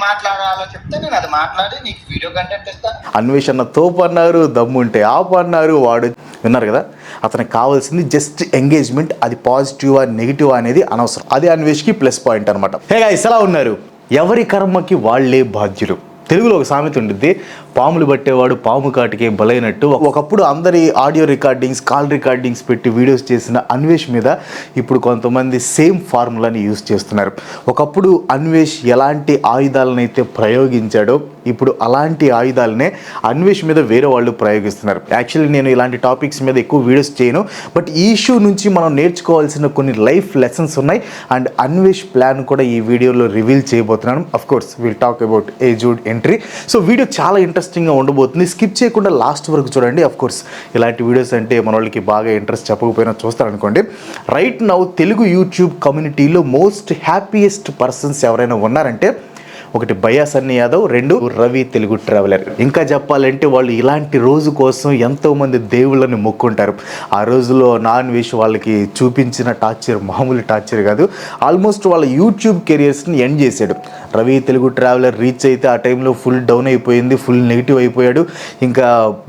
మాట్లాడాలో చెప్తే నేను అది మాట్లాడి నీకు వీడియో కంటెంట్ ఇస్తాను. అన్వేషణ తోపు అన్నారు, దమ్ముంటే ఆపు అన్నారు. వాడు విన్నారు కదా, అతనికి కావాల్సింది జస్ట్ ఎంగేజ్మెంట్. అది పాజిటివా నెగిటివా అనేది అనవసరం. అది అన్వేష్కి ప్లస్ పాయింట్ అనమాట. హే గైస్, ఎలా ఉన్నారు? ఎవరి కర్మకి వాళ్ళే బాధ్యులు. తెలుగులో ఒక సామెత ఉంటుంది, పాములు పట్టేవాడు పాము కాటికే బలైనట్టు. ఒకప్పుడు అందరి ఆడియో రికార్డింగ్స్, కాల్ రికార్డింగ్స్ పెట్టి వీడియోస్ చేసిన అన్వేష్ మీద ఇప్పుడు కొంతమంది సేమ్ ఫార్ములాని యూజ్ చేస్తున్నారు. ఒకప్పుడు అన్వేష్ ఎలాంటి ఆయుధాలను అయితే ప్రయోగించాడో ఇప్పుడు అలాంటి ఆయుధాలనే అన్వేష్ మీద వేరే వాళ్ళు ప్రయోగిస్తున్నారు. యాక్చువల్లీ నేను ఇలాంటి టాపిక్స్ మీద ఎక్కువ వీడియోస్ చేయను, బట్ ఈ ఇష్యూ నుంచి మనం నేర్చుకోవాల్సిన కొన్ని లైఫ్ లెసన్స్ ఉన్నాయి. అండ్ అన్వేష్ ప్లాన్ కూడా ఈ వీడియోలో రివీల్ చేయబోతున్నాను. Of course will talk about aged entry. So video చాలా ఇంట్రెస్టింగ్గా ఉండబోతుంది. స్కిప్ చేయకుండా లాస్ట్ వరకు చూడండి. అఫ్ కోర్స్ ఇలాంటి వీడియోస్ అంటే మన వాళ్ళకి బాగా ఇంట్రెస్ట్ చెప్పకపోయినా చూస్తారనుకోండి. రైట్ నౌ తెలుగు యూట్యూబ్ కమ్యూనిటీలో మోస్ట్ హ్యాపీయెస్ట్ పర్సన్స్ ఎవరైనా ఉన్నారంటే ఒకటి భయ్యా సన్నీ యాదవ్, రెండు రవి తెలుగు ట్రావెలర్. ఇంకా చెప్పాలంటే వాళ్ళు ఇలాంటి రోజు కోసం ఎంతోమంది దేవుళ్ళని మొక్కుంటారు. ఆ రోజులో నాన్ వెజ్ వాళ్ళకి చూపించిన టార్చర్ మామూలు టార్చర్ కాదు. ఆల్మోస్ట్ వాళ్ళ యూట్యూబ్ కెరియర్స్ని ఎండ్ చేశాడు. రవి తెలుగు ట్రావెలర్ రీచ్ అయితే ఆ టైంలో ఫుల్ డౌన్ అయిపోయింది, ఫుల్ నెగిటివ్ అయిపోయాడు. ఇంకా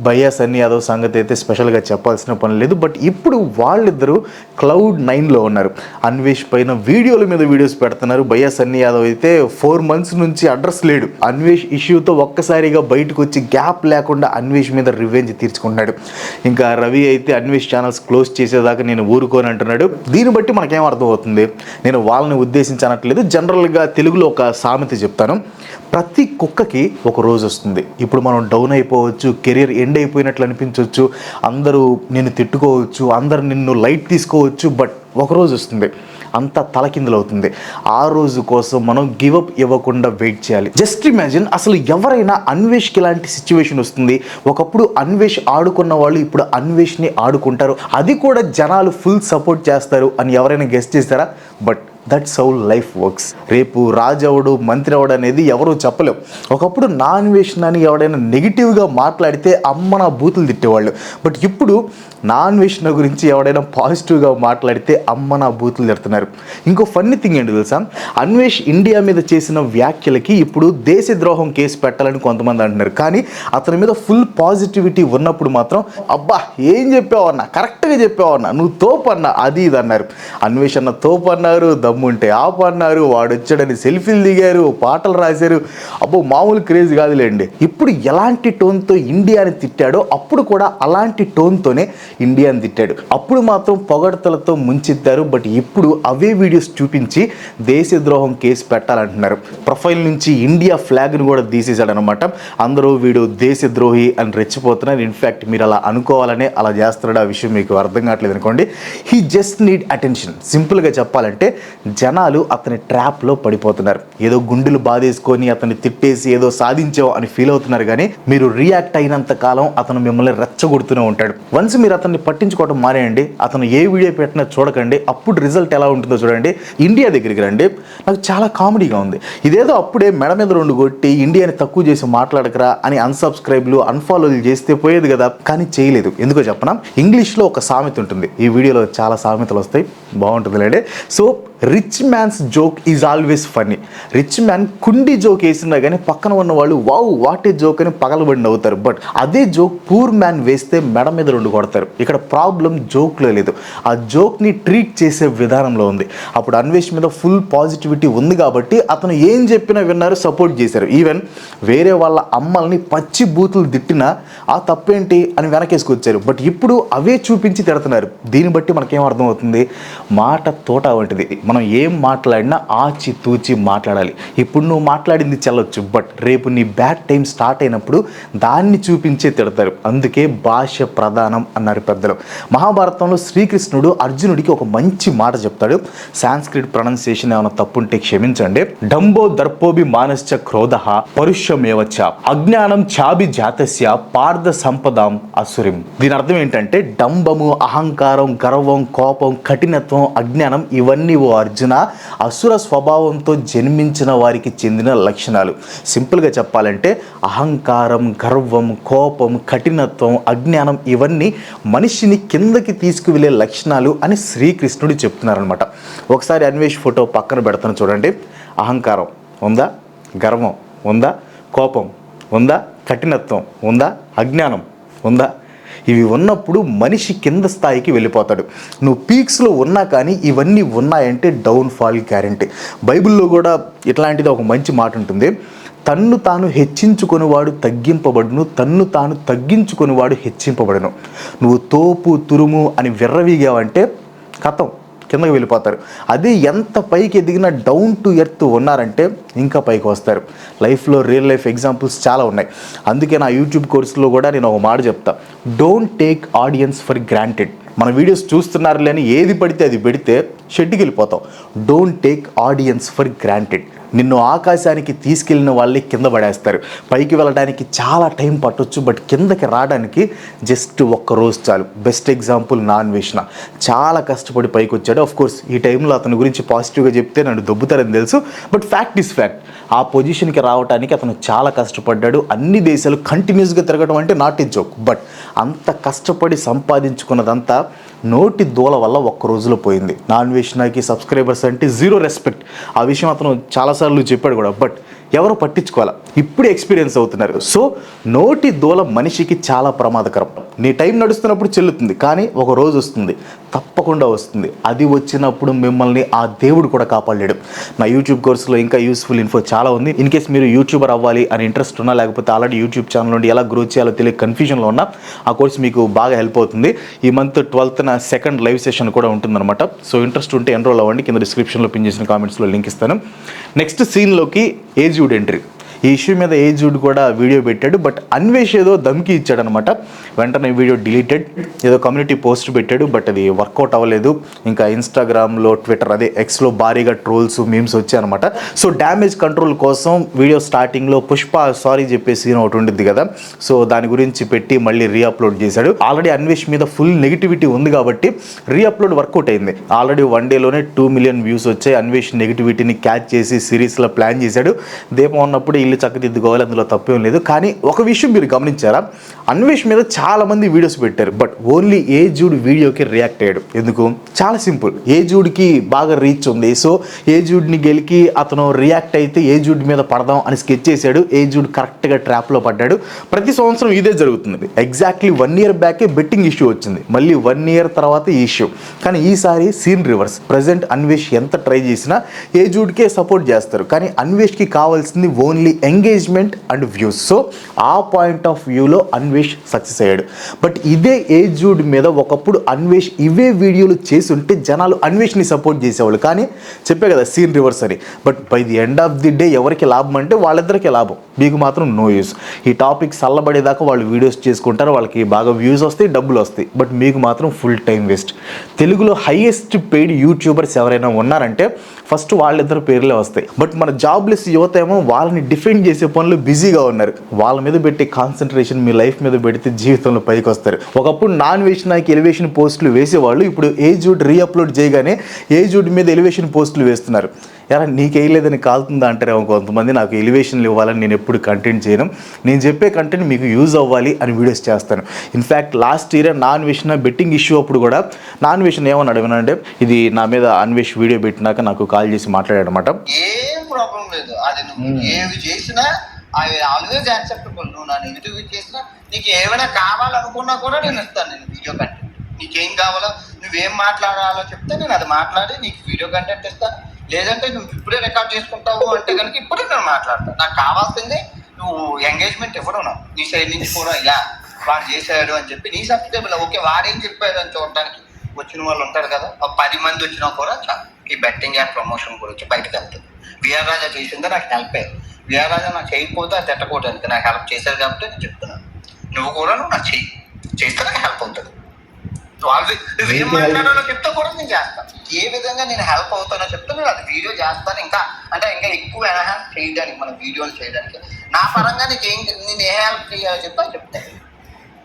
భయ్యా సన్నీ యాదవ్ సంగతి అయితే స్పెషల్గా చెప్పాల్సిన పని లేదు. బట్ ఇప్పుడు వాళ్ళిద్దరూ క్లౌడ్ 9లో ఉన్నారు. అన్వేష్ పైన వీడియోల మీద వీడియోస్ పెడుతున్నారు. భయ్యా సన్నీ యాదవ్ అయితే 4 months నుంచి అడ్రస్ లేడు. అన్వేష్ ఇష్యూతో ఒక్కసారిగా బయటకు వచ్చి గ్యాప్ లేకుండా అన్వేష్ మీద రివెంజ్ తీర్చుకున్నాడు. ఇంకా రవి అయితే అన్వేష్ ఛానల్స్ క్లోజ్ చేసేదాకా నేను ఊరుకోని అంటున్నాడు. దీన్ని బట్టి మనకేం అర్థమవుతుంది, నేను వాళ్ళని ఉద్దేశించి అనట్లేదు, జనరల్గా తెలుగులో ఒక సామెత చెప్తాను. ప్రతి కుక్కకి ఒక రోజు వస్తుంది. ఇప్పుడు మనం డౌన్ అయిపోవచ్చు, కెరీర్ ఎండ్ అయిపోయినట్లు అనిపించవచ్చు, అందరూ నిన్ను తిట్టుకోవచ్చు, అందరు నిన్ను లైట్ తీసుకోవచ్చు. బట్ ఒకరోజు వస్తుంది అంతా తలకిందులవుతుంది. ఆ రోజు కోసం మనం గివప్ ఇవ్వకుండా వెయిట్ చేయాలి. జస్ట్ ఇమాజిన్, అసలు ఎవరైనా అన్వేష్కి ఇలాంటి సిచ్యువేషన్ వస్తుంది. ఒకప్పుడు అన్వేష్ ఆడుకున్న వాళ్ళు ఇప్పుడు అన్వేష్ని ఆడుకుంటారు, అది కూడా జనాలు ఫుల్ సపోర్ట్ చేస్తారు అని ఎవరైనా గెస్ చేస్తారా? But that's how life works. రేపు రాజు అవడు, మంత్రి అవడు అనేది ఎవరూ చెప్పలేం. ఒకప్పుడు నాన్ వెజ్ అని ఎవడైనా నెగిటివ్గా మాట్లాడితే అమ్మ నా బూతులు తిట్టేవాళ్ళు. బట్ ఇప్పుడు నాన్ వెజ్ గురించి ఎవడైనా పాజిటివ్గా మాట్లాడితే అమ్మ నా బూతులు తిడుతున్నారు. ఇంకో ఫన్నీ థింగ్ ఏంటి తెలుసా, అన్వేష్ ఇండియా మీద చేసిన వ్యాఖ్యలకి ఇప్పుడు దేశద్రోహం కేసు పెట్టాలని కొంతమంది అంటున్నారు. కానీ అతని మీద ఫుల్ పాజిటివిటీ ఉన్నప్పుడు మాత్రం అబ్బా ఏం చెప్పావన్నా, కరెక్ట్గా చెప్పావన్నా, నువ్వు తోపు అన్నా, అది ఇది అన్నారు. అన్వేష్ అన్న తోపు అన్నారు, దమ్ముంటే ఆపు అన్నారు, వాడు వచ్చాడని సెల్ఫీలు దిగారు, పాటలు రాశారు. అబ్బో మామూలు క్రేజ్ కాదులేండి. ఇప్పుడు ఎలాంటి టోన్తో ఇండియాని తిట్టాడో అప్పుడు కూడా అలాంటి టోన్తోనే ఇండియాని తిట్టాడు. అప్పుడు మాత్రం పొగడతలతో ముంచెత్తారు. బట్ ఇప్పుడు అవే వీడియోస్ చూపించి దేశద్రోహం కేసు పెట్టాలంటున్నారు. ప్రొఫైల్ నుంచి ఇండియా ఫ్లాగ్ను కూడా తీసేశాడు అనమాట. అందరూ వీడు దేశద్రోహి అని రెచ్చిపోతున్నారు. ఇన్ఫ్యాక్ట్ మీరు అలా అనుకోవాలనే అలా చేస్తున్నాడు. ఆ విషయం మీకు అర్థం కావట్లేదు అనుకోండి. He just need attention. సింపుల్గా చెప్పాలంటే జనాలు అతని ట్రాప్లో పడిపోతున్నారు. ఏదో గుండెలు బాధేసుకొని అతన్ని తిట్టేసి ఏదో సాధించావు అని ఫీల్ అవుతున్నారు. కానీ మీరు రియాక్ట్ అయినంత కాలం అతను మిమ్మల్ని రెచ్చగొడుతూనే ఉంటాడు. వన్స్ మీరు అతన్ని పట్టించుకోవడం మానేయండి, అతను ఏ వీడియో పెట్టినా చూడకండి, అప్పుడు రిజల్ట్ ఎలా ఉంటుందో చూడండి. ఇండియా దగ్గరికి రండి. నాకు చాలా కామెడీగా ఉంది. ఇదేదో అప్పుడే మెడ మీద 2 కొట్టి ఇండియాని తక్కువ చేసి మాట్లాడకరా అని అన్సబ్స్క్రైబ్లు, అన్ఫాలోలు చేస్తే పోయేది కదా. కానీ చేయలేదు. ఎందుకో చెప్పనా, ఇంగ్లీష్లో ఒక సామెత ఉంటుంది. ఈ వీడియోలో చాలా సామెతలు వస్తాయి, బాగుంటుంది లేండి. So rich man's joke is always funny. Rich man కుండి జోక్ వేసినా కానీ పక్కన ఉన్న వాళ్ళు వావ్ వాట్ ఏ జోక్ అని పగలబడి నవ్వుతారు. బట్ అదే జోక్ పూర్ మ్యాన్ వేస్తే మెడ మీద 2 కొడతారు. ఇక్కడ ప్రాబ్లం జోక్లో లేదు, ఆ జోక్ని ట్రీట్ చేసే విధానంలో ఉంది. అప్పుడు అన్వేష్ మీద ఫుల్ పాజిటివిటీ ఉంది కాబట్టి అతను ఏం చెప్పినా విన్నారు, సపోర్ట్ చేశారు. ఈవెన్ వేరే వాళ్ళ అమ్మల్ని పచ్చి బూతులు తిట్టినా ఆ తప్పేంటి అని వెనకేసుకొచ్చారు. బట్ ఇప్పుడు అవే చూపించి తిడుతున్నారు. దీన్ని బట్టి మనకేం అర్థమవుతుంది, మాట తోట వంటిది. మనం ఏం మాట్లాడినా ఆచి తూచి మాట్లాడాలి. ఇప్పుడు నువ్వు మాట్లాడింది చెల్లొచ్చు, బట్ రేపు నీ బ్యాడ్ టైం స్టార్ట్ అయినప్పుడు దాన్ని చూపించే తిడతారు. అందుకే భాష ప్రధానం అన్నారు పెద్దలు. మహాభారతంలో శ్రీకృష్ణుడు అర్జునుడికి ఒక మంచి మాట చెప్తాడు. సాంస్క్రిట్ ప్రొనౌన్సియేషన్ ఏమైనా తప్పుంటే క్షమించండి. డంబో దర్పోభి మానశ్చ క్రోధః పరుష్యమేవచ అజ్ఞానం చాభి జాతస్య పార్థ సంపదాం అసురిం. దీని అర్థం ఏంటంటే డంబము, అహంకారం, గర్వం, కోపం, కఠినత్వం, అజ్ఞానం ఇవన్నీ ఓ అర్జున అసుర స్వభావంతో జన్మించిన వారికి చెందిన లక్షణాలు. సింపుల్గా చెప్పాలంటే అహంకారం, గర్వం, కోపం, కఠినత్వం, అజ్ఞానం ఇవన్నీ మనిషిని కిందకి తీసుకువెళ్ళే లక్షణాలు అని శ్రీకృష్ణుడు చెప్తున్నారనమాట. ఒకసారి అన్వేష్ ఫోటో పక్కన పెడతాను చూడండి. అహంకారం ఉందా, గర్వం ఉందా? కోపం ఉందా? కఠినత్వం ఉందా? అజ్ఞానం ఉందా? ఇవి ఉన్నప్పుడు మనిషి కింద స్థాయికి వెళ్ళిపోతాడు. నువ్వు పీక్స్లో ఉన్నా కానీ ఇవన్నీ ఉన్నాయంటే డౌన్ఫాల్ గ్యారెంటీ. బైబిల్లో కూడా ఇట్లాంటిది ఒక మంచి మాట ఉంటుంది. తన్ను తాను హెచ్చించుకొనివాడు తగ్గింపబడును, తన్ను తాను తగ్గించుకొనివాడు హెచ్చింపబడును. నువ్వు తోపు తురుము అని విర్రవీగావంటే కథం, కిందకి వెళ్ళిపోతారు. అదే ఎంత పైకి ఎదిగినా డౌన్ టు ఎర్త్ ఉన్నారంటే ఇంకా పైకి వస్తారు. లైఫ్లో రియల్ లైఫ్ ఎగ్జాంపుల్స్ చాలా ఉన్నాయి. అందుకే నా యూట్యూబ్ కోర్సులో కూడా నేను ఒక మాట చెప్తా, don't take audience for granted. మన వీడియోస్ చూస్తున్నారు లేని ఏది పడితే అది పెడితే షెడ్కి వెళ్ళిపోతాం. Don't take audience for granted. నిన్ను ఆకాశానికి తీసుకెళ్ళిన వాళ్ళే కింద పడేస్తారు. పైకి వెళ్ళడానికి చాలా టైం పట్టొచ్చు, బట్ కిందకి రావడానికి జస్ట్ ఒక్క రోజు చాలు. Best example Naa Anveshana. చాలా కష్టపడి పైకి వచ్చాడు. ఆఫ్ కోర్స్ ఈ టైంలో అతని గురించి పాజిటివ్గా చెప్తే నన్ను దొబ్బుతారని తెలుసు, బట్ ఫ్యాక్ట్ ఈస్ ఫ్యాక్ట్. ఆ పొజిషన్కి రావడానికి అతను చాలా కష్టపడ్డాడు. అన్ని దేశాలు కంటిన్యూస్గా తిరగడం అంటే నాట్ ఏ జోక్. బట్ అంత కష్టపడి సంపాదించుకున్నదంతా నోటి దూల వల్ల ఒక్క రోజులో పోయింది. నాన్వేషణకి సబ్స్క్రైబర్స్ అంటే జీరో రెస్పెక్ట్. ఆ విషయం అతను చాలాసార్లు చెప్పాడు కూడా, బట్ ఎవరు పట్టించుకోవాలా, ఇప్పుడే ఎక్స్పీరియన్స్ అవుతున్నారు. సో నోటి దూల మనిషికి చాలా ప్రమాదకరం. నీ టైం నడుస్తున్నప్పుడు చెల్లుతుంది, కానీ ఒక రోజు వస్తుంది, తప్పకుండా వస్తుంది. అది వచ్చినప్పుడు మిమ్మల్ని ఆ దేవుడు కూడా కాపాడలేడు. నా యూట్యూబ్ కోర్సులో ఇంకా యూస్ఫుల్ ఇన్ఫో చాలా ఉంది. ఇన్ కేస్ మీరు యూట్యూబర్ అవ్వాలి అని ఇంట్రెస్ట్ ఉన్నా, లేకపోతే ఆల్రెడీ యూట్యూబ్ ఛానల్ నుండి ఎలా గ్రో చేయాలో తెలియక కన్ఫ్యూజన్లో ఉన్నా, ఆ కోర్స్ మీకు బాగా హెల్ప్ అవుతుంది. ఈ month 12th second live session కూడా ఉంటుందన్నమాట. సో ఇంట్రెస్ట్ ఉంటే ఎన్రోల్ అవ్వండి. కింద డిస్క్రిప్షన్లో పిన్ చేసిన కామెంట్స్లో లింక్ ఇస్తాను. నెక్స్ట్ సీన్లోకి ఏజ్వుడ్ ఎంట్రీ. ఈ ఇష్యూ మీద ఏజ్వుడ్ కూడా వీడియో పెట్టాడు, బట్ అన్వేష్ ఏదో ధమ్కి ఇచ్చాడనమాట. వెంటనే వీడియో డిలీటెడ్. ఏదో కమ్యూనిటీ పోస్ట్ పెట్టాడు, బట్ అది వర్కౌట్ అవ్వలేదు. ఇంకా ఇన్స్టాగ్రామ్లో, ట్విట్టర్, అదే ఎక్స్లో భారీగా ట్రోల్స్, మీమ్స్ వచ్చాయన్నమాట. సో డ్యామేజ్ కంట్రోల్ కోసం వీడియో స్టార్టింగ్లో పుష్ప సారీ చెప్పేసి ఒకటి ఉంటుంది కదా, సో దాని గురించి పెట్టి మళ్ళీ రీఅప్లోడ్ చేశాడు. ఆల్రెడీ అన్వేష్ మీద ఫుల్ నెగిటివిటీ ఉంది కాబట్టి రీఅప్లోడ్ వర్కౌట్ అయింది. ఆల్రెడీ 1 డేలోనే 2 మిలియన్ వ్యూస్ వచ్చాయి. అన్వేష్ నెగిటివిటీని క్యాచ్ చేసి సిరీస్లో ప్లాన్ చేశాడు. దీపం ఉన్నప్పుడు ఇల్లు చక్కదిద్దుకోవాలి, అందులో తప్పేం లేదు. కానీ ఒక విషయం మీరు గమనించారా, అన్వేష్ మీద చాలా మంది వీడియోస్ పెట్టారు, బట్ ఓన్లీ ఏజ్వుడ్ వీడియోకి రియాక్ట్ అయ్యాడు. ఎందుకు? చాలా సింపుల్, ఏజ్వుడ్కి బాగా రీచ్ ఉంది. సో ఏజ్వుడ్ని గెలికి అతను రియాక్ట్ అయితే ఏజ్వుడ్ మీద పడదాం అని స్కెచ్ చేశాడు. ఏజ్వుడ్ కరెక్ట్గా ట్రాప్లో పడ్డాడు. ప్రతి సంవత్సరం ఇదే జరుగుతుంది. ఎగ్జాక్ట్లీ 1 ఇయర్ బ్యాకే బెట్టింగ్ ఇష్యూ వచ్చింది, మళ్ళీ 1 ఇయర్ తర్వాత ఈ ఇష్యూ. కానీ ఈసారి సీన్ రివర్స్. ప్రజెంట్ అన్వేష్ ఎంత ట్రై చేసినా ఏజ్వుడ్కే సపోర్ట్ చేస్తారు, కానీ అన్వేష్కి కావాల్సింది only engagement and views. So ఆ పాయింట్ ఆఫ్ వ్యూలో అన్వేష్ సక్సెస్ అయ్యాడు. బట్ ఇదే ఏజ్వుడ్ మీద ఒకప్పుడు అన్వేష్ ఇవే వీడియోలు చేసి ఉంటే జనాలు అన్వేష్ని సపోర్ట్ చేసేవాళ్ళు. కానీ చెప్పే కదా సీన్ రివర్స్ అని. But by the end of the day ఎవరికి లాభం అంటే వాళ్ళిద్దరికీ లాభం, మీకు మాత్రం నో యూస్. ఈ టాపిక్ చల్లబడేదాకా వాళ్ళు వీడియోస్ చేసుకుంటారు, వాళ్ళకి బాగా వ్యూస్ వస్తాయి, డబ్బులు వస్తాయి, బట్ మీకు మాత్రం ఫుల్ టైం వేస్ట్. తెలుగులో హైయెస్ట్ పెయిడ్ యూట్యూబర్స్ ఎవరైనా ఉన్నారంటే ఫస్ట్ వాళ్ళిద్దరు పేర్లే వస్తాయి. బట్ మన జాబ్లెస్ యువత ఏమో వాళ్ళని డిఫెండ్ చేసే పనులు బిజీగా ఉన్నారు. వాళ్ళ మీద పెట్టే కాన్సన్ట్రేషన్ మీ లైఫ్ మీద పెడితే జీవితంలో పైకి వస్తారు. ఒకప్పుడు నాన్వేషణకి ఎలివేషన్ పోస్టులు వేసేవాళ్ళు, ఇప్పుడు ఏజ్వుడ్ రీఅప్లోడ్ చేయగానే ఏజ్వుడ్ మీద ఎలివేషన్ పోస్టులు వేస్తున్నారు. ఎలా నీకు వేయలేదని కాలుతుందా అంటారేమో కొంతమంది. నాకు ఎలివేషన్లు ఇవ్వాలని నేను ఎప్పుడు కంటెంట్ చేయను. నేను చెప్పే కంటెంట్ మీకు యూజ్ అవ్వాలి అని వీడియోస్ చేస్తాను. In fact last year Naa Anveshana betting issue అప్పుడు కూడా నాన్వేషణ ఏమన్నాడు ఏమనంటే, ఇది నా మీద అన్వేష్ వీడియో పెట్టినాక నాకు కాల్ చేసి మాట్లాడాడు అనమాట. ఏం ప్రాబ్లం లేదు, అది నువ్వు ఏవి చేసినా అవి ఆల్వేస్ యాక్సెప్టబుల్. నువ్వు నా నెగిటివ్ చేసినా, నీకు ఏమైనా కావాలనుకున్నా కూడా నేను ఇస్తాను. నేను వీడియో కంటెంట్ నీకేం కావాలో, నువ్వేం మాట్లాడాలో చెప్తే నేను అది మాట్లాడి నీకు వీడియో కంటెంట్ ఇస్తాను. లేదంటే నువ్వు ఇప్పుడే రికార్డ్ చేసుకుంటావు అంటే కనుక ఇప్పుడే నేను మాట్లాడతాను. నాకు కావాల్సింది నువ్వు ఎంగేజ్మెంట్ ఇవ్వడం, నీ సైడ్ నుంచి కూడా ఇలా వాడు చేశాడు అని చెప్పి నీ సబ్స్క్రైబర్ ఓకే వాడేం చెప్పాడు అని చూడటానికి వచ్చిన వాళ్ళు ఉంటారు కదా. 10 మంది వచ్చినా కూడా చాలు ఈ బెట్టింగ్ యాప్ ప్రమోషన్ గురించి బయటకు వెళ్తుంది. విఆర్ రాజా చేసిందో నాకు హెల్ప్ అయ్యింది. విఆర్ రాజా నాకు చేయకపోతే అది తిట్టకూడదు, నాకు హెల్ప్ చేశారు కాబట్టి నేను చెప్తున్నాను. నువ్వు కూడా నాకు చేస్తే నాకు హెల్ప్ అవుతుంది. నువ్వేం మాట్లాడాలో చెప్తే కూడా నేను చేస్తాను. ఏ విధంగా నేను హెల్ప్ అవుతానో చెప్తే నేను అది వీడియో చేస్తాను. ఇంకా ఎక్కువ ఎన్హాన్స్ చేయడానికి, మన వీడియోలు చేయడానికి నా పరంగా నేను ఏ హెల్ప్ చేయాలో చెప్తాను.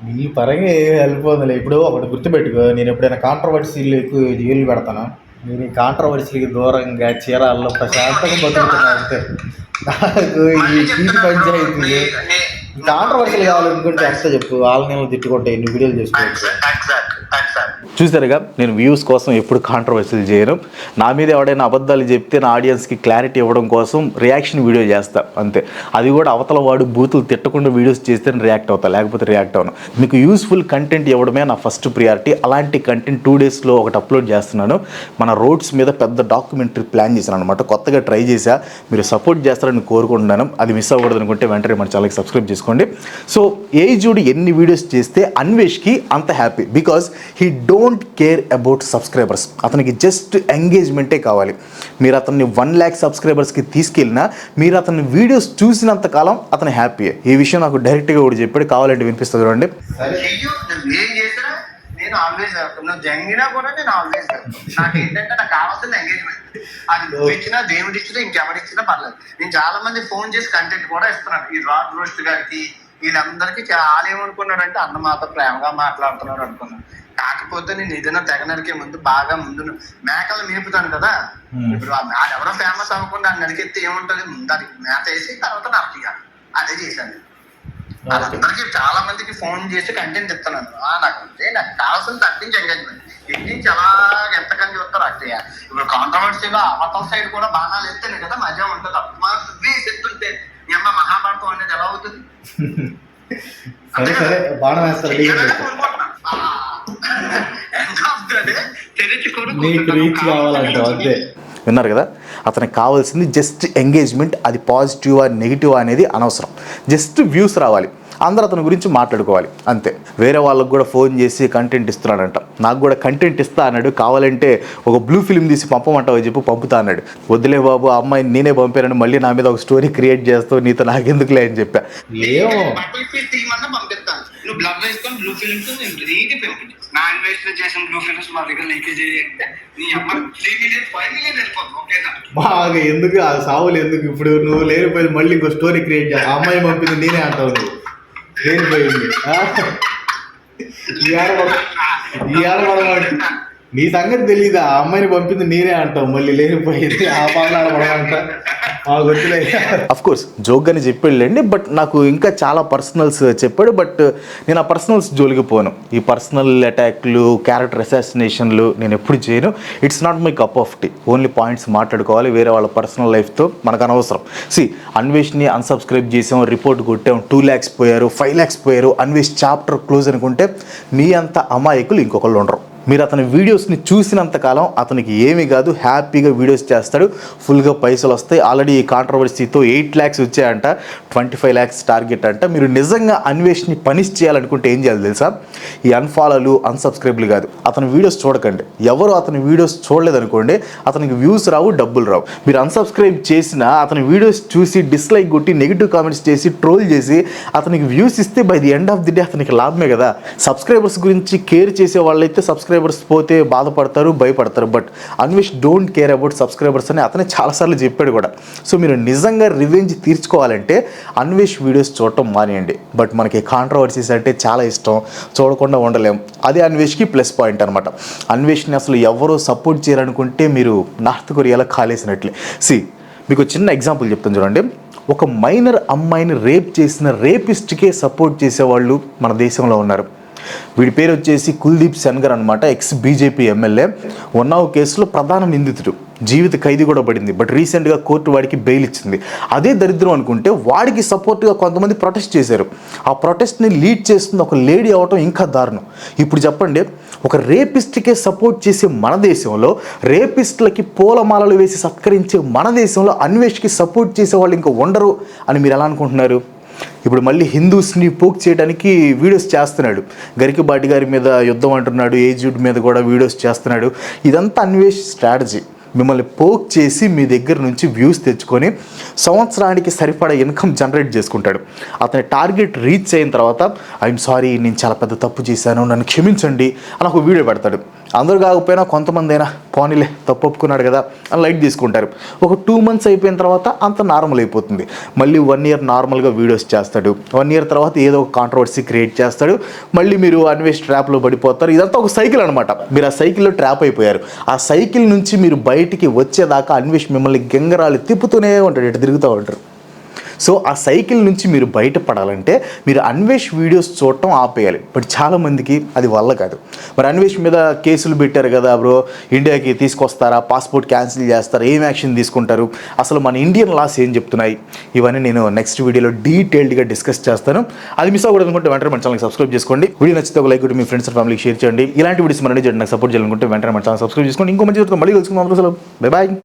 నీ పరంగా ఏ హెల్ప్ అవుతుంది. ఇప్పుడు ఒకటి గుర్తుపెట్టుకో, నేను ఎప్పుడైనా కాంట్రవర్సీలు ఎక్కువ జైలు పెడతాను. నేను ఈ కాంట్రవర్సీలకి దూరంగా చీరాల్లో ప్రశాంతంగా బతుకుతున్నా అంతే. నాకు ఈ సీటు పంచాయతీలు కాంట్రవర్సీలు కావాలనుకుంటే ఎంత చెప్పు, వాళ్ళని తిట్టుకుంటే ఎన్ని వీడియోలు చేసుకోవచ్చు. Thanks sir. చూసారుగా, నేను వ్యూస్ కోసం ఎప్పుడు కాంట్రవర్సీలు చేయను. నా మీద ఎవడైనా అబద్ధాలు చెప్తే నా ఆడియన్స్కి క్లారిటీ ఇవ్వడం కోసం రియాక్షన్ వీడియో చేస్తా అంతే. అది కూడా అవతల వాడు బూతులు తిట్టకుండా వీడియోస్ చేస్తే రియాక్ట్ అవుతా, లేకపోతే రియాక్ట్ అవును. మీకు యూస్ఫుల్ కంటెంట్ ఇవ్వడమే నా ఫస్ట్ ప్రియారిటీ. అలాంటి కంటెంట్ 2 డేస్లో ఒకటి అప్లోడ్ చేస్తున్నాను. మన రోడ్స్ మీద పెద్ద డాక్యుమెంటరీ ప్లాన్ చేశాను అనమాట. కొత్తగా ట్రై చేశా. మీరు సపోర్ట్ చేస్తారని కోరుకుంటున్నాను. అది మిస్ అవ్వకూడదు అనుకుంటే వెంటనే మన ఛానల్కి సబ్స్క్రైబ్ చేసుకోండి. సో ఏజుడు ఎన్ని వీడియోస్ చేస్తే అన్వేష్కి అంత happy, because he don't care about subscribers. అతనికి జస్ట్ ఎంగేజ్మెంటే కావాలి. మీరు అతన్ని 1 lakh సబ్స్క్రైబర్స్కి తీసుకెళ్ళినా మీరు అతని వీడియోస్ చూసినంత కాలం అతను హ్యాపీ. ఈ విషయం నాకు డైరెక్ట్గా కూడా చెప్పాడు. కావాలంటే వినిపిస్తుంది చూడండి. ఏం చేసినా నేను ఆల్వేస్ నువ్వు జంగినా కూడా నేను ఆల్వేస్ నాకు ఏంటంటే నాకు కావాల్సింది ఎంగేజ్మెంట్. అది నువ్వు ఇచ్చినా దేవుడు ఇచ్చినా ఇంకెవరిచ్చినా పర్లేదు. నేను చాలా మంది ఫోన్ చేసి కంటెంట్ కూడా ఇస్తున్నాను. ఈ రాడ్ రోస్ట్ గారికి వీళ్ళందరికీ చాలా ఏమనుకున్నారంటే అన్న మాతో ప్రేమగా మాట్లాడుతున్నారు అనుకున్నాను. కాకపోతే నేను ఏదైనా తెగనరికే బాగా ముందు మేకలు మేపుతాను కదా. ఇప్పుడు అది ఎవరో ఫేమస్ అవ్వకుండా నరికెత్తే ఏముంటుంది, ముందు అది మేత వేసి తర్వాత నరకియాలి. అదే చేశాను. వాళ్ళందరికీ చాలా మందికి ఫోన్ చేసి కంటెంట్ ఇస్తున్నాను. నాకు అంటే నాకు కావాల్సింది తగ్గించి ఎంగేజ్మెంట్. ఎక్కించి అలా ఎంతకని చూస్తారు అక్కయ్య. ఇప్పుడు కాంట్రవర్సీగా అవతల సైడ్ కూడా బాణాలు ఎత్తేనే కదా మజా ఉంటుంది. నువ్వే ఎత్తుంటే మీ అమ్మ మహాభారతం అనేది ఎలా అవుతుంది? విన్నారు కదా, అతనికి కావాల్సింది జస్ట్ ఎంగేజ్మెంట్. అది పాజిటివా నెగిటివా అనేది అనవసరం. జస్ట్ వ్యూస్ రావాలి, అందరూ అతని గురించి మాట్లాడుకోవాలి అంతే. వేరే వాళ్ళకు కూడా ఫోన్ చేసి కంటెంట్ ఇస్తున్నాడంట. నాకు కూడా కంటెంట్ ఇస్తా అన్నాడు. కావాలంటే ఒక బ్లూ ఫిల్మ్ తీసి పంపమంటావు చెప్పి పంపుతా అన్నాడు. వద్దులే బాబు, ఆ అమ్మాయిని నేనే పంపానని మళ్ళీ నా మీద ఒక స్టోరీ క్రియేట్ చేస్తావు, నీతో నాకెందుకులే అని చెప్పా. బాగా ఎందుకు ఆ సావులు ఎందుకు? ఇప్పుడు నువ్వు లేనిపోయి మళ్ళీ ఇంకో స్టోరీ క్రియేట్ చేస్తా. అమ్మాయి పంపింది నేనే అంటావు. నువ్వు లేనిపోయింది నీ సంగతి తెలీదా? ఆ అమ్మాయిని పంపింది నేనే అంటావు, మళ్ళీ లేనిపోయింది ఆ పాటలాడబడాలంట. అఫ్ కోర్స్ జోక్గానే చెప్పాడులేండి, బట్ నాకు ఇంకా చాలా పర్సనల్స్ చెప్పాడు. బట్ నేను ఆ పర్సనల్స్ జోలికి పోను. ఈ పర్సనల్ అటాక్లు, క్యారెక్టర్ అసాసినేషన్లు నేను ఎప్పుడు చేయను. It's not my cup of tea. Only points మాట్లాడుకోవాలి. వేరే వాళ్ళ పర్సనల్ లైఫ్తో మనకు అనవసరం. అన్వేష్ని అన్సబ్స్క్రైబ్ చేసాం, రిపోర్ట్ కొట్టాం, 2 lakhs పోయారు, 5 lakhs పోయారు, అన్వేష్ చాప్టర్ క్లోజ్ అనుకుంటే మీ అంత అమాయకులు ఇంకొకళ్ళు ఉండరు. మీరు అతని వీడియోస్ని చూసినంతకాలం అతనికి ఏమీ కాదు, హ్యాపీగా వీడియోస్ చేస్తాడు, ఫుల్గా పైసలు వస్తాయి. ఆల్రెడీ ఈ కాంట్రవర్సీతో 8 lakhs వచ్చాయంట, 25 lakhs టార్గెట్ అంట. మీరు నిజంగా అన్వేష్ని పనిష్ చేయాలనుకుంటే ఏం చేయాలి తెలుసా? ఈ అన్ఫాలోలు, అన్సబ్స్క్రైబ్లు కాదు, అతని వీడియోస్ చూడకండి. ఎవరు అతని వీడియోస్ చూడలేదనుకోండి, అతనికి వ్యూస్ రావు, డబ్బులు రావు. మీరు అన్సబ్స్క్రైబ్ చేసినా అతని వీడియోస్ చూసి డిస్లైక్ కొట్టి నెగిటివ్ కామెంట్స్ చేసి ట్రోల్ చేసి అతనికి వ్యూస్ ఇస్తే by the end of the day అతనికి లాభమే కదా. సబ్స్క్రైబర్స్ గురించి కేర్ చేసే వాళ్ళైతే సబ్స్క్రైబర్స్ పోతే బాధపడతారు, భయపడతారు. But Anvesh don't care about subscribers అని అతనే చాలాసార్లు చెప్పాడు కూడా. సో మీరు నిజంగా రివెంజ్ తీర్చుకోవాలంటే అన్వేష్ వీడియోస్ చూడటం మానేయండి. బట్ మనకి కాంట్రవర్సీస్ అంటే చాలా ఇష్టం, చూడకుండా ఉండలేం. అదే అన్వేష్కి ప్లస్ పాయింట్ అనమాట. అన్వేష్ని అసలు ఎవరో సపోర్ట్ చేయాలనుకుంటే మీరు నార్త్ కొరియాలో కాలేసినట్లే. మీకు చిన్న ఎగ్జాంపుల్ చెప్తాను చూడండి. ఒక మైనర్ అమ్మాయిని రేప్ చేసిన రేపిస్ట్కే సపోర్ట్ చేసేవాళ్ళు మన దేశంలో ఉన్నారు. వీడి పేరు వచ్చేసి కుల్దీప్ సెన్గర్ అనమాట, ఎక్స్ బీజేపీ ఎమ్మెల్యే. ఉన్నావు కేసులో ప్రధాన నిందితుడు, జీవిత ఖైదీ కూడా పడింది. బట్ రీసెంట్గా కోర్టు వాడికి బెయిల్ ఇచ్చింది. అదే దరిద్రం అనుకుంటే వాడికి సపోర్ట్గా కొంతమంది ప్రొటెస్ట్ చేశారు. ఆ ప్రొటెస్ట్ని లీడ్ చేస్తుంది ఒక లేడీ అవటం ఇంకా దారుణం. ఇప్పుడు చెప్పండి, ఒక రేపిస్ట్కే సపోర్ట్ చేసే మన దేశంలో, రేపిస్ట్లకి పూలమాలలు వేసి సత్కరించే మన దేశంలో అన్వేష్కి సపోర్ట్ చేసే వాళ్ళు ఇంకా ఉండరు అని మీరు ఎలా అనుకుంటున్నారు? ఇప్పుడు మళ్ళీ హిందూస్ని పోక్ చేయడానికి వీడియోస్ చేస్తున్నాడు. గరికబాటి గారి మీద యుద్ధం అంటున్నాడు, ఏజ్డ్ మీద కూడా వీడియోస్ చేస్తున్నాడు. ఇదంతా అన్వేష్ స్ట్రాటజీ. మిమ్మల్ని పోక్ చేసి మీ దగ్గర నుంచి వ్యూస్ తెచ్చుకొని సంవత్సరానికి సరిపడా ఇన్కమ్ జనరేట్ చేసుకుంటాడు. అతని టార్గెట్ రీచ్ అయిన తర్వాత ఐఎమ్ సారీ, నేను చాలా పెద్ద తప్పు చేశాను, నన్ను క్షమించండి అని ఒక వీడియో పెడతాడు. అందరూ కాకపోయినా కొంతమంది అయినా పోనీలే తప్పు ఒప్పుకున్నాడు కదా అని లైట్ తీసుకుంటారు. ఒక 2 months అయిపోయిన తర్వాత అంత నార్మల్ అయిపోతుంది. మళ్ళీ 1 year నార్మల్గా వీడియోస్ చేస్తాడు. 1 year తర్వాత ఏదో ఒక కాంట్రవర్సీ క్రియేట్ చేస్తాడు. మళ్ళీ మీరు అన్వేష్ ట్రాప్లో పడిపోతారు. ఇదంతా ఒక సైకిల్ అనమాట. మీరు ఆ సైకిల్లో ట్రాప్ అయిపోయారు. ఆ సైకిల్ నుంచి మీరు బయటికి వచ్చేదాకా అన్వేష్ మిమ్మల్ని గంగరాలు తిప్పుతూనే ఉంటాడు, ఇటు తిరుగుతూ ఉంటారు. సో ఆ సైకిల్ నుంచి మీరు బయటపడాలంటే మీరు అన్వేష్ వీడియోస్ చూడటం ఆపేయాలి. బట్ చాలామందికి అది వల్ల కాదు. మరి అన్వేష్ మీద కేసులు పెట్టారు కదా బ్రో, ఇండియాకి తీసుకొస్తారా, పాస్పోర్ట్ క్యాన్సిల్ చేస్తారా, ఏం యాక్షన్ తీసుకుంటారు, అసలు మన ఇండియన్ లాస్ ఏం చెప్తున్నాయి, ఇవన్నీ నేను నెక్స్ట్ వీడియోలో డీటెయిల్డ్గా డిస్కస్ చేస్తాను. అది మిస్ అవ్వకూడదు అనుకుంటే వెంటనే మన ఛానల్కి సబ్స్క్రైబ్ చేసుకోండి. వీడియో నచ్చితే ఒక లైక్ కొట్టి మీ ఫ్రెండ్స్ అండ్ ఫ్యామిలీకి షేర్ చేయండి. ఇలాంటి వీడియోస్ మన నాకు సపోర్ట్ చేయాలనుకుంటే వెంటనే మన ఛానల్ సబ్స్క్రైబ్ చేసుకోండి. ఇంకో మంచి మళ్ళీ కలుసుకుందాం. Bye bye.